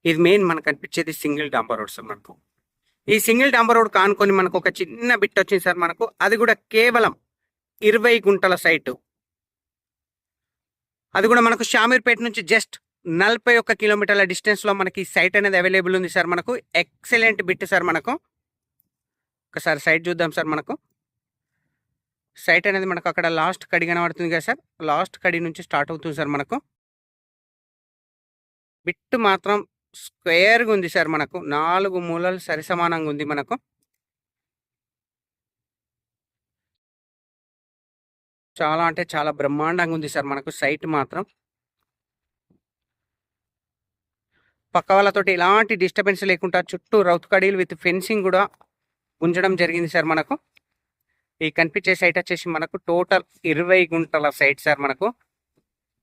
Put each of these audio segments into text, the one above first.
ఇది మెయిన్ మనకు కనిపించేది సింగిల్ డాంబర్ రోడ్ సార్ మనకు. ఈ సింగిల్ డాంబర్ రోడ్ కానుకొని మనకు ఒక చిన్న బిట్ వచ్చింది సార్ మనకు. అది కూడా కేవలం 20 గుంటల సైటు. అది కూడా మనకు షామీర్పేట నుంచి జస్ట్ 41 కిలోమీటర్ల డిస్టెన్స్లో మనకి సైట్ అనేది అవైలబుల్ ఉంది సార్ మనకు. ఎక్సలెంట్ బిట్ సార్ మనకు. ఒకసారి సైట్ చూద్దాం సార్ మనకు. సైట్ అనేది మనకు అక్కడ లాస్ట్ కడి కనబడుతుంది కదా సార్, లాస్ట్ కడి నుంచి స్టార్ట్ అవుతుంది సార్ మనకు. బిట్ మాత్రం స్క్వేర్గా ఉంది సార్ మనకు. 4 మూలలు సరిసమానంగా ఉంది మనకు. చాలా అంటే చాలా బ్రహ్మాండంగా ఉంది సార్ మనకు సైట్ మాత్రం. పక్క వాళ్ళతోటి ఎలాంటి డిస్టర్బెన్స్ లేకుండా చుట్టూ రౌత్ కడీలు విత్ ఫెన్సింగ్ కూడా ఉంచడం జరిగింది సార్ మనకు. ఈ కనిపించే సైట్ వచ్చేసి మనకు టోటల్ 20 గుంటల సైట్ సార్ మనకు.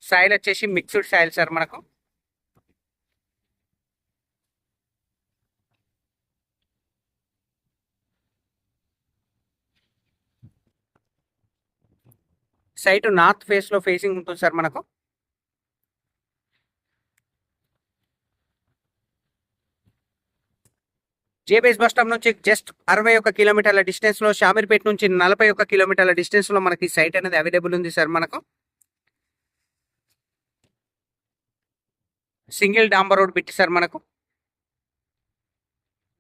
సాయిల్ వచ్చేసి మిక్స్డ్ సాయిల్ సార్ మనకు. సైట్ నార్త్ ఫేస్ లో ఫేసింగ్ ఉంటుంది సార్ మనకు. జేబీఎస్ బస్ స్టాప్ నుంచి జస్ట్ 61 కిలోమీటర్ల డిస్టెన్స్ లో, షామీర్పేట నుంచి 41 కిలోమీటర్ల డిస్టెన్స్ లో మనకి సైట్ అనేది అవైలబుల్ ఉంది సార్ మనకు. సింగిల్ డాంబర్ రోడ్ బిట్ సార్ మనకు.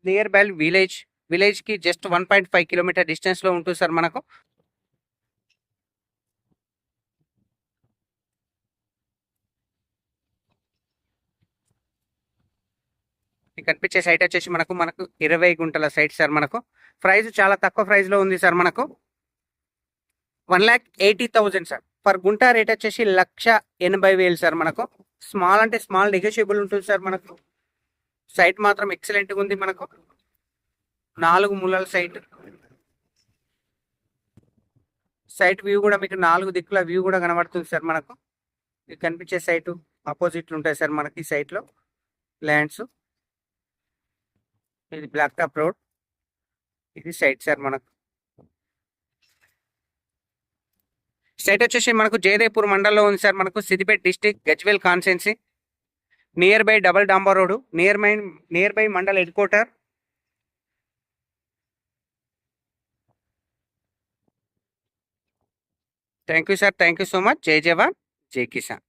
నియర్ బై విలేజ్ కి జస్ట్ 1.5 కిలోమీటర్ డిస్టెన్స్ లో ఉంటుంది సార్ మనకు. కనిపించే సైట్ వచ్చేసి మనకు 20 గుంటల సైట్ సార్ మనకు. ప్రైస్ చాలా తక్కువ ప్రైస్ లో ఉంది సార్ మనకు. 1,80,000 సార్. పర్ గుంట రేట్ వచ్చేసి 1,80,000 సార్ మనకు. స్మాల్ అంటే స్మాల్ నెగోషియబుల్ ఉంటుంది సార్ మనకు. సైట్ మాత్రం ఎక్సలెంట్గా ఉంది మనకు. 4 మూలల సైట్. సైట్ వ్యూ కూడా మీకు 4 దిక్కుల వ్యూ కూడా కనబడుతుంది సార్ మనకు. ఇది కనిపించే సైటు ఆపోజిట్లు ఉంటాయి సార్ మనకి సైట్లో ల్యాండ్స్. ఇది బ్లాక్ టాప్ రోడ్. ఇది సైట్ సార్ మనకు. సైట్ వచ్చేసి మనకు జయదేవ్పూర్ మండలంలో ఉంది సార్ మనకు. Siddipet district, Gajwel constituency. Near by double డాంబర్ road, near by mandal headquarter. Thank you sir, thank you so much. జై జవాన్, జై కిసాన్.